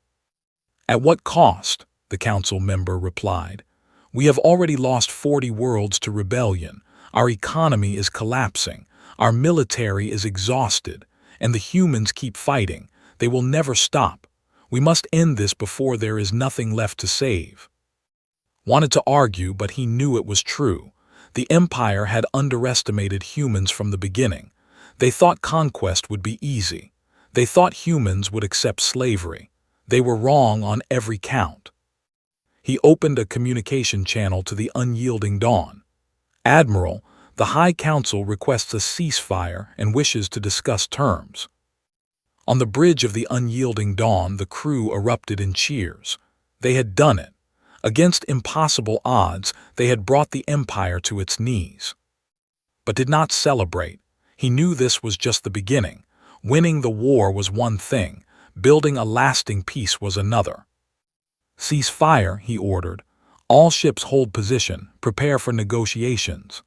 At what cost? The council member replied. We have already lost 40 worlds to rebellion. Our economy is collapsing. Our military is exhausted. And the humans keep fighting. They will never stop. We must end this before there is nothing left to save. Wanted to argue, but he knew it was true. The Empire had underestimated humans from the beginning. They thought conquest would be easy. They thought humans would accept slavery. They were wrong on every count. He opened a communication channel to the Unyielding Dawn. "Admiral, the High Council requests a ceasefire and wishes to discuss terms." On the bridge of the Unyielding Dawn, the crew erupted in cheers. They had done it. Against impossible odds, they had brought the Empire to its knees. But did not celebrate. He knew this was just the beginning. Winning the war was one thing. Building a lasting peace was another. "Cease fire," he ordered. "All ships hold position. Prepare for negotiations."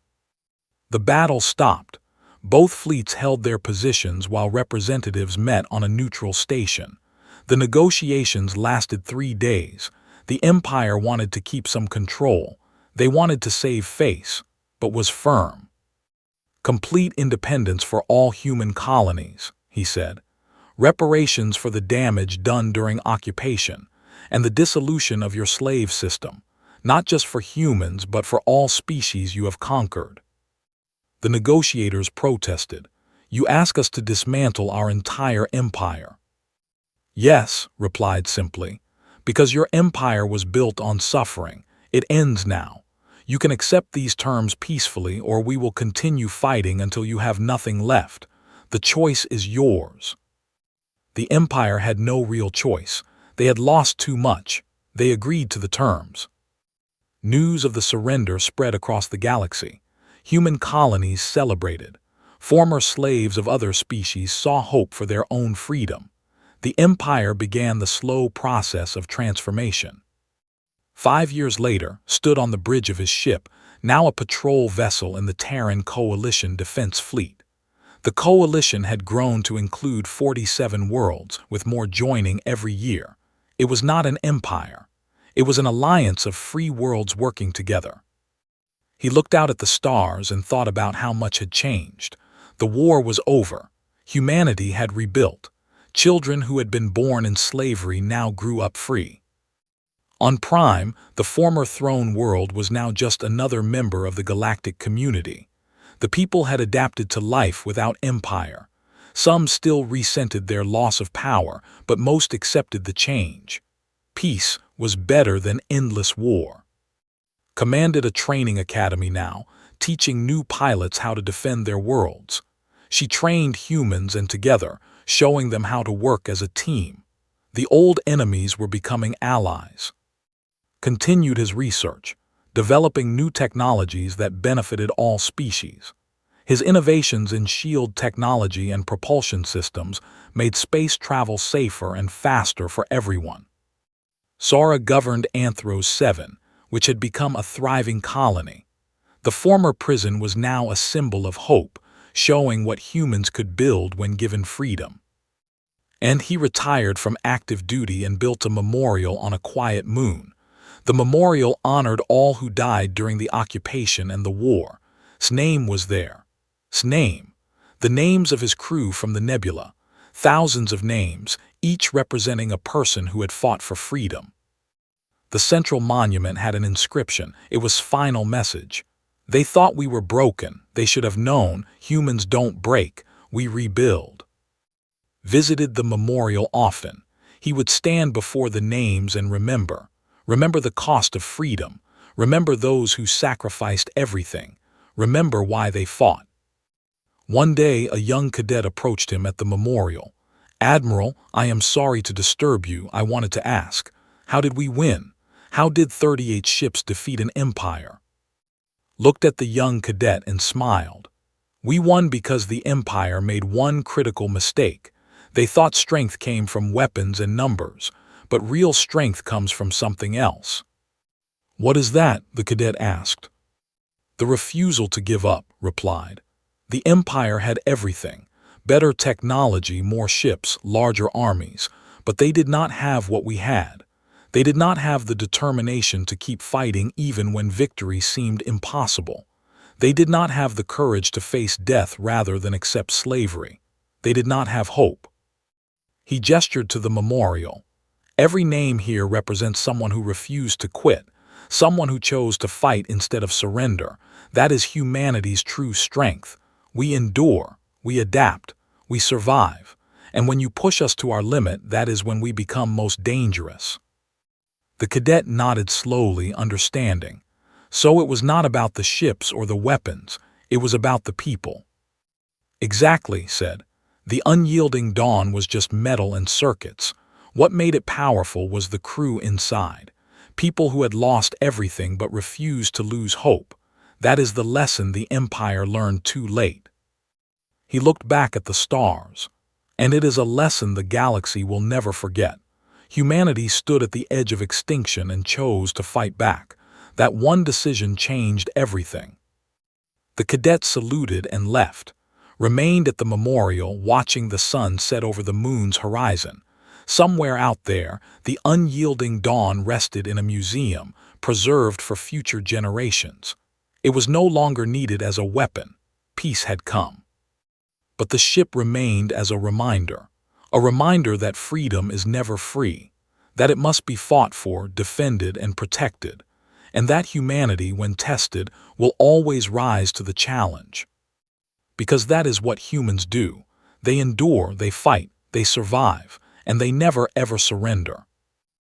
The battle stopped. Both fleets held their positions while representatives met on a neutral station. The negotiations lasted 3 days. The Empire wanted to keep some control. They wanted to save face, but was firm. "Complete independence for all human colonies," he said. "Reparations for the damage done during occupation, and the dissolution of your slave system, not just for humans but for all species you have conquered." The negotiators protested. "You ask us to dismantle our entire empire." "Yes," replied simply, "because your empire was built on suffering. It ends now. You can accept these terms peacefully, or we will continue fighting until you have nothing left. The choice is yours." The Empire had no real choice. They had lost too much. They agreed to the terms. News of the surrender spread across the galaxy. Human colonies celebrated. Former slaves of other species saw hope for their own freedom. The Empire began the slow process of transformation. 5 years later, stood on the bridge of his ship, now a patrol vessel in the Terran Coalition Defense Fleet. The coalition had grown to include 47 worlds, with more joining every year. It was not an empire. It was an alliance of free worlds working together. He looked out at the stars and thought about how much had changed. The war was over. Humanity had rebuilt. Children who had been born in slavery now grew up free. On Prime, the former throne world was now just another member of the galactic community. The people had adapted to life without empire. Some still resented their loss of power, but most accepted the change. Peace was better than endless war. Commanded a training academy now, teaching new pilots how to defend their worlds. She trained humans and together, showing them how to work as a team. The old enemies were becoming allies. Continued his research, developing new technologies that benefited all species. His innovations in shield technology and propulsion systems made space travel safer and faster for everyone. Sora governed Anthros 7, which had become a thriving colony. The former prison was now a symbol of hope, showing what humans could build when given freedom. And he retired from active duty and built a memorial on a quiet moon. The memorial honored all who died during the occupation and the war. His name was there. His name. The names of his crew from the nebula. Thousands of names, each representing a person who had fought for freedom. The central monument had an inscription. It was final message. They thought we were broken. They should have known, humans don't break, we rebuild. Visited the memorial often. He would stand before the names and remember. Remember the cost of freedom. Remember those who sacrificed everything. Remember why they fought. One day, a young cadet approached him at the memorial. "Admiral, I am sorry to disturb you. I wanted to ask, how did we win? How did 38 ships defeat an empire?" Looked at the young cadet and smiled. "We won because the empire made one critical mistake. They thought strength came from weapons and numbers, but real strength comes from something else." "What is that?" the cadet asked. "The refusal to give up," replied. "The empire had everything, better technology, more ships, larger armies, but they did not have what we had. They did not have the determination to keep fighting even when victory seemed impossible. They did not have the courage to face death rather than accept slavery. They did not have hope." He gestured to the memorial. "Every name here represents someone who refused to quit, someone who chose to fight instead of surrender. That is humanity's true strength. We endure, we adapt, we survive, and when you push us to our limit, that is when we become most dangerous." The cadet nodded slowly, understanding. So it was not about the ships or the weapons, it was about the people. "Exactly," said. "The unyielding dawn was just metal and circuits. What made it powerful was the crew inside. People who had lost everything but refused to lose hope. That is the lesson the Empire learned too late." He looked back at the stars. And it is a lesson the galaxy will never forget. Humanity stood at the edge of extinction and chose to fight back. That one decision changed everything. The cadet saluted and left. Remained at the memorial, watching the sun set over the moon's horizon. Somewhere out there, the unyielding dawn rested in a museum, preserved for future generations. It was no longer needed as a weapon. Peace had come. But the ship remained as a reminder that freedom is never free, that it must be fought for, defended, and protected, and that humanity, when tested, will always rise to the challenge. Because that is what humans do. They endure, they fight, they survive, and they never ever surrender.